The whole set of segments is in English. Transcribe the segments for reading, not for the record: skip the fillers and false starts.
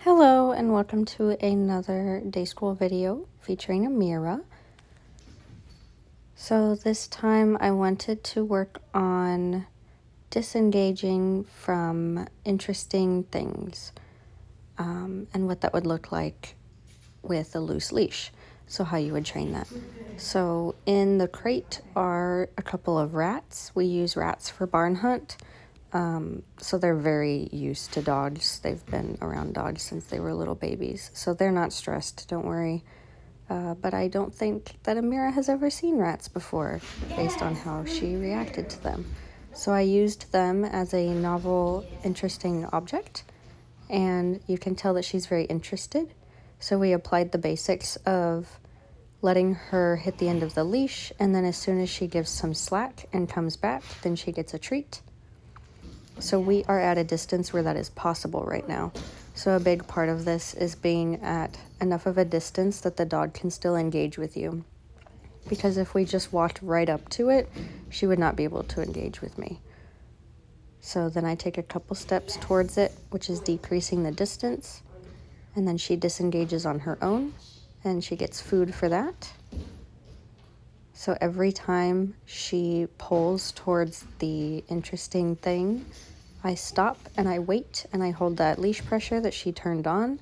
Hello and welcome to another day school video featuring Amira. So this time I wanted to work on disengaging from interesting things and what that would look like with a loose leash. So how you would train that. So in the crate are a couple of rats. We use rats for barn hunt. So they're very used to dogs. They've been around dogs since they were little babies. So they're not stressed, don't worry. But I don't think that Amira has ever seen rats before, based on how she reacted to them. So I used them as a novel, interesting object, and you can tell that she's very interested. So we applied the basics of letting her hit the end of the leash, and then as soon as she gives some slack and comes back, then she gets a treat. So we are at a distance where that is possible right now. So a big part of this is being at enough of a distance that the dog can still engage with you. Because if we just walked right up to it, she would not be able to engage with me. So then I take a couple steps towards it, which is decreasing the distance. And then she disengages on her own, and she gets food for that. So every time she pulls towards the interesting thing, I stop and I wait and I hold that leash pressure that she turned on.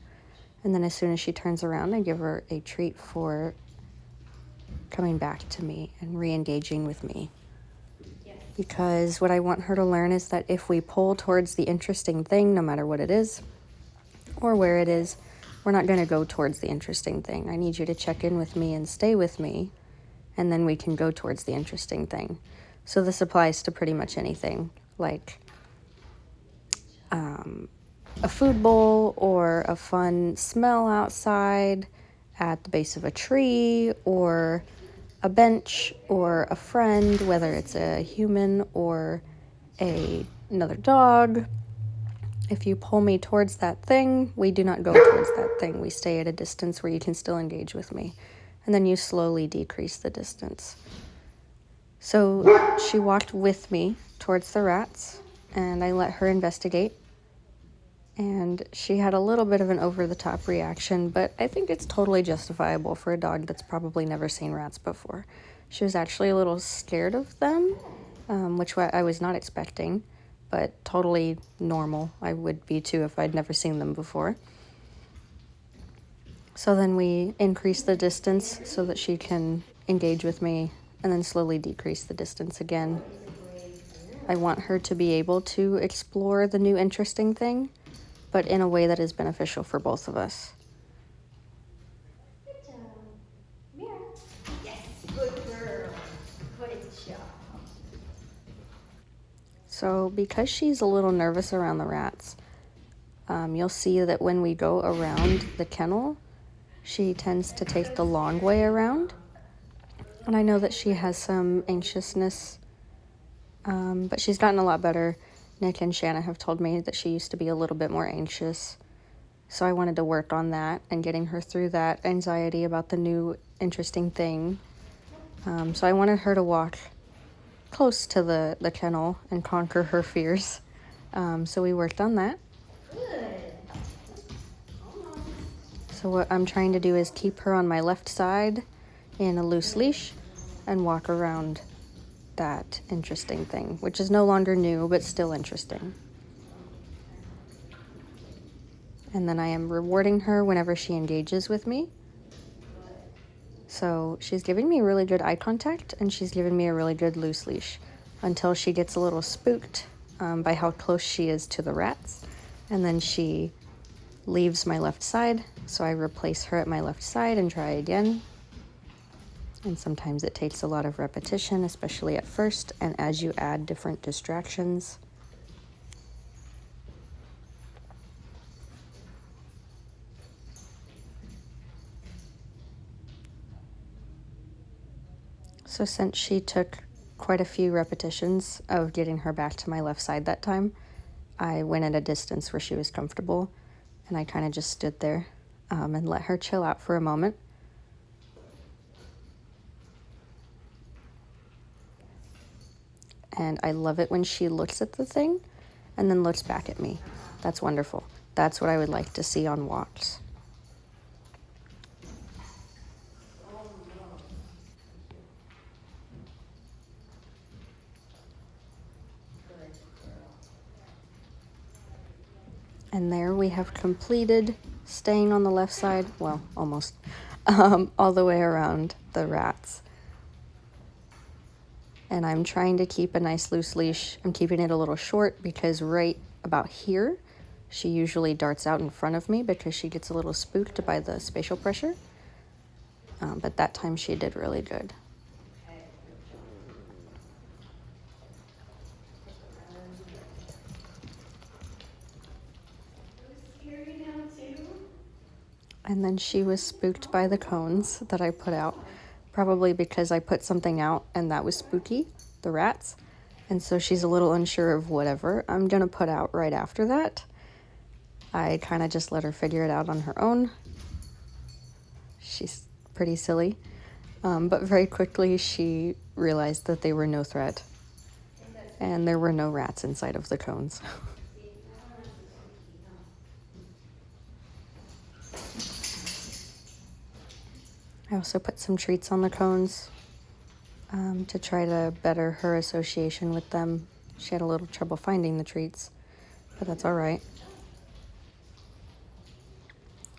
And then as soon as she turns around, I give her a treat for coming back to me and re-engaging with me. Because what I want her to learn is that if we pull towards the interesting thing, no matter what it is or where it is, we're not going to go towards the interesting thing. I need you to check in with me and stay with me, and then we can go towards the interesting thing. So this applies to pretty much anything, like a food bowl or a fun smell outside at the base of a tree or a bench or a friend, whether it's a human or another dog. If you pull me towards that thing, we do not go towards that thing. We stay at a distance where you can still engage with me. And then you slowly decrease the distance. So she walked with me towards the rats, and I let her investigate. And she had a little bit of an over-the-top reaction, but I think it's totally justifiable for a dog that's probably never seen rats before. She was actually a little scared of them, which I was not expecting, but totally normal. I would be too if I'd never seen them before. So then we increase the distance so that she can engage with me, and then slowly decrease the distance again. I want her to be able to explore the new interesting thing, but in a way that is beneficial for both of us. Good job. Mira. Yes, good girl. Good job. So because she's a little nervous around the rats, you'll see that when we go around the kennel, she tends to take the long way around. And I know that she has some anxiousness, but she's gotten a lot better. Nick and Shanna have told me that she used to be a little bit more anxious. So I wanted to work on that and getting her through that anxiety about the new interesting thing. So I wanted her to walk close to the kennel and conquer her fears. So we worked on that. Good. So what I'm trying to do is keep her on my left side in a loose leash and walk around that interesting thing, which is no longer new, but still interesting. And then I am rewarding her whenever she engages with me. So she's giving me really good eye contact, and she's giving me a really good loose leash until she gets a little spooked by how close she is to the rats. And then she leaves my left side, so I replace her at my left side and try again. And sometimes it takes a lot of repetition, especially at first, and as you add different distractions. So since she took quite a few repetitions of getting her back to my left side that time, I went at a distance where she was comfortable, and I kind of just stood there and let her chill out for a moment. And I love it when she looks at the thing and then looks back at me. That's wonderful. That's what I would like to see on walks. And there we have completed staying on the left side, well, almost, all the way around the rats. And I'm trying to keep a nice loose leash. I'm keeping it a little short because right about here, she usually darts out in front of me because she gets a little spooked by the spatial pressure. But that time she did really good. And then she was spooked by the cones that I put out, probably because I put something out and that was spooky, the rats. And so she's a little unsure of whatever I'm gonna put out right after that. I kind of just let her figure it out on her own. She's pretty silly. But very quickly she realized that they were no threat. And there were no rats inside of the cones. I also put some treats on the cones to try to better her association with them. She had a little trouble finding the treats, but that's all right.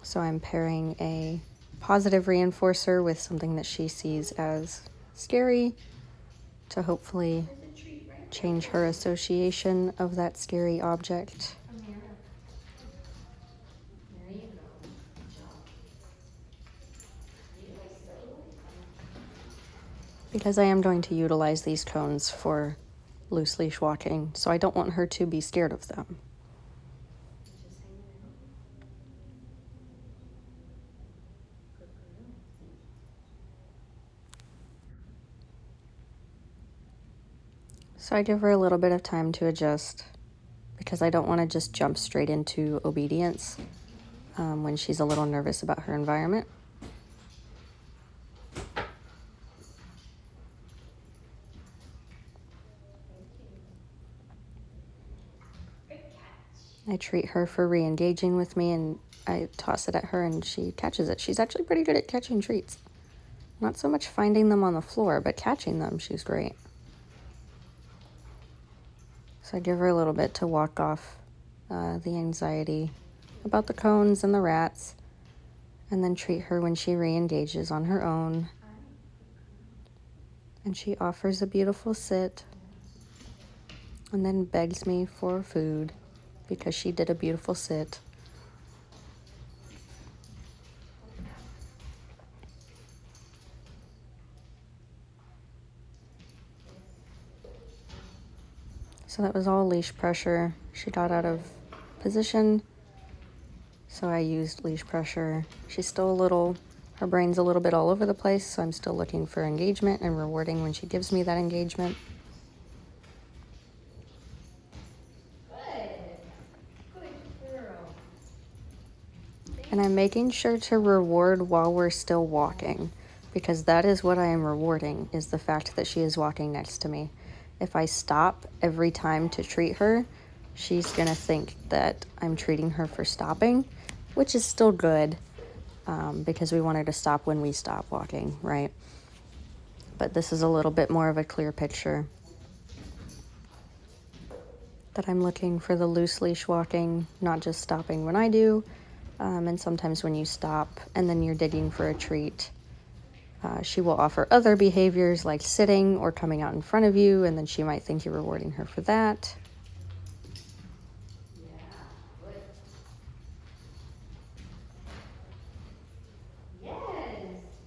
So I'm pairing a positive reinforcer with something that she sees as scary to hopefully change her association of that scary object. Amira. There you go. Good job. Because I am going to utilize these cones for loose leash walking, so I don't want her to be scared of them. Just hanging out. Good girl. So I give her a little bit of time to adjust because I don't want to just jump straight into obedience when she's a little nervous about her environment. Good catch. I treat her for re-engaging with me and I toss it at her and she catches it. She's actually pretty good at catching treats. Not so much finding them on the floor, but catching them, she's great. So I give her a little bit to walk off the anxiety about the cones and the rats, and then treat her when she re-engages on her own. And she offers a beautiful sit and then begs me for food because she did a beautiful sit. So that was all leash pressure. She got out of position, so I used leash pressure. She's still a little, her brain's a little bit all over the place, so I'm still looking for engagement and rewarding when she gives me that engagement. Good. Good girl. And I'm making sure to reward while we're still walking, because that is what I am rewarding, is the fact that she is walking next to me. If I stop every time to treat her, she's gonna think that I'm treating her for stopping, which is still good, because we want her to stop when we stop walking, right? But this is a little bit more of a clear picture that I'm looking for the loose leash walking, not just stopping when I do, and sometimes when you stop and then you're digging for a treat. She will offer other behaviors like sitting or coming out in front of you, and then she might think you're rewarding her for that. Yeah. Good. Yes.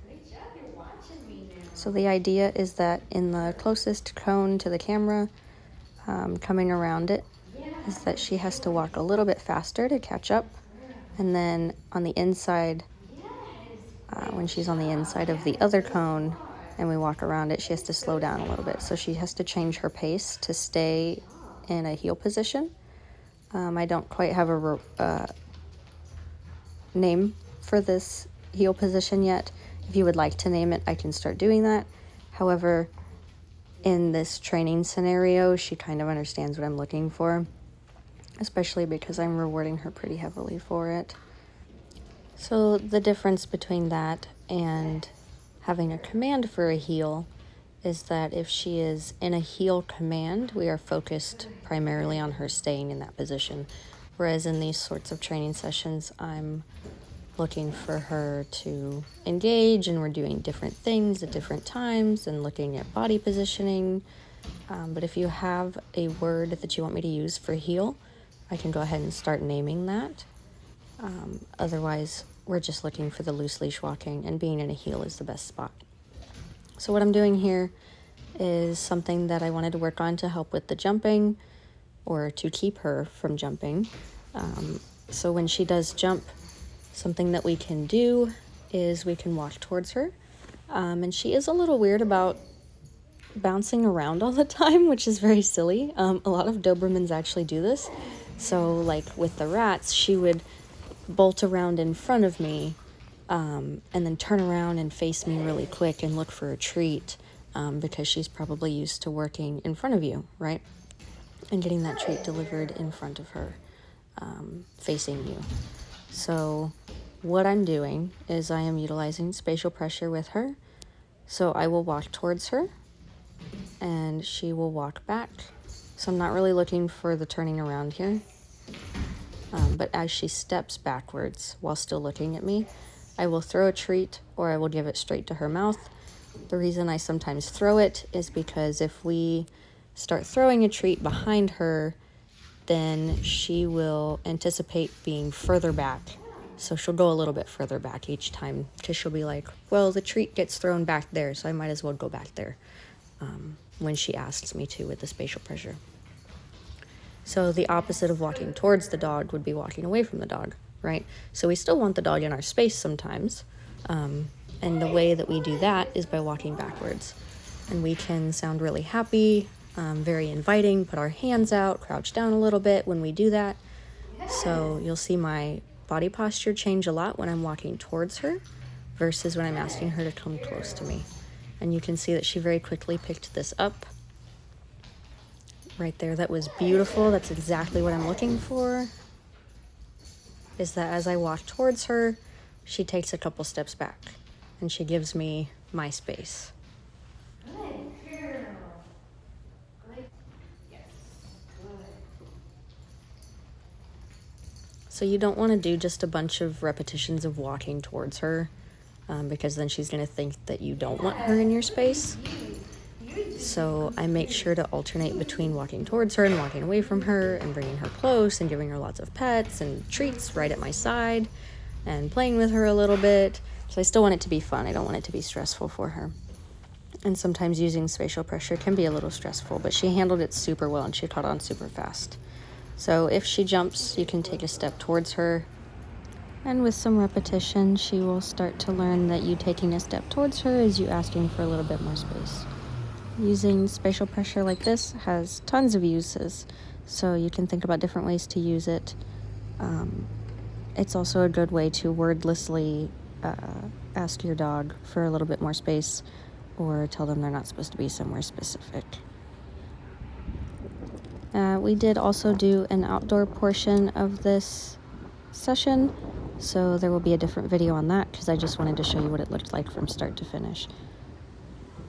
Great job. You're watching me now. So the idea is that in the closest cone to the camera, coming around it, is that she has to walk a little bit faster to catch up. And then on the inside, when she's on the inside of the other cone and we walk around it, she has to slow down a little bit. So she has to change her pace to stay in a heel position. I don't quite have a name for this heel position yet. If you would like to name it, I can start doing that. However, in this training scenario, she kind of understands what I'm looking for. especially because I'm rewarding her pretty heavily for it. So the difference between that and having a command for a heel is that if she is in a heel command, we are focused primarily on her staying in that position. Whereas in these sorts of training sessions, I'm looking for her to engage, and we're doing different things at different times and looking at body positioning. But if you have a word that you want me to use for heel, I can go ahead and start naming that. Otherwise, we're just looking for the loose leash walking, and being in a heel is the best spot. So what I'm doing here is something that I wanted to work on to help with the jumping, or to keep her from jumping. So when she does jump, something that we can do is we can walk towards her. And she is a little weird about bouncing around all the time, which is very silly. A lot of Dobermans actually do this. So like with the rats, she would bolt around in front of me, and then turn around and face me really quick and look for a treat, because she's probably used to working in front of you, right? And getting that treat delivered in front of her, facing you. So what I'm doing is I am utilizing spatial pressure with her. So I will walk towards her and she will walk back. So I'm not really looking for the turning around here. But as she steps backwards while still looking at me, I will throw a treat or I will give it straight to her mouth. The reason I sometimes throw it is because if we start throwing a treat behind her, then she will anticipate being further back. So she'll go a little bit further back each time, because she'll be like, well, the treat gets thrown back there, so I might as well go back there, when she asks me to with the spatial pressure. So the opposite of walking towards the dog would be walking away from the dog, right? So we still want the dog in our space sometimes. And the way that we do that is by walking backwards. And we can sound really happy, very inviting, put our hands out, crouch down a little bit when we do that. So you'll see my body posture change a lot when I'm walking towards her versus when I'm asking her to come close to me. And you can see that she very quickly picked this up. Right there, that was beautiful. That's exactly what I'm looking for. Is that as I walk towards her, she takes a couple steps back and she gives me my space. Good girl. Good. Yes. Good. So you don't want to do just a bunch of repetitions of walking towards her, because then she's going to think that you don't want her in your space. So I make sure to alternate between walking towards her and walking away from her and bringing her close and giving her lots of pets and treats right at my side and playing with her a little bit. So I still want it to be fun. I don't want it to be stressful for her. And sometimes using spatial pressure can be a little stressful, but she handled it super well and she caught on super fast. So if she jumps, you can take a step towards her. And with some repetition, she will start to learn that you taking a step towards her is you asking for a little bit more space. Using spatial pressure like this has tons of uses, so you can think about different ways to use it. It's also a good way to wordlessly ask your dog for a little bit more space or tell them they're not supposed to be somewhere specific. We did also do an outdoor portion of this session, so there will be a different video on that because I just wanted to show you what it looked like from start to finish.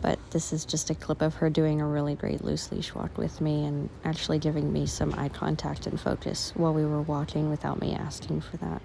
But this is just a clip of her doing a really great loose leash walk with me and actually giving me some eye contact and focus while we were walking without me asking for that.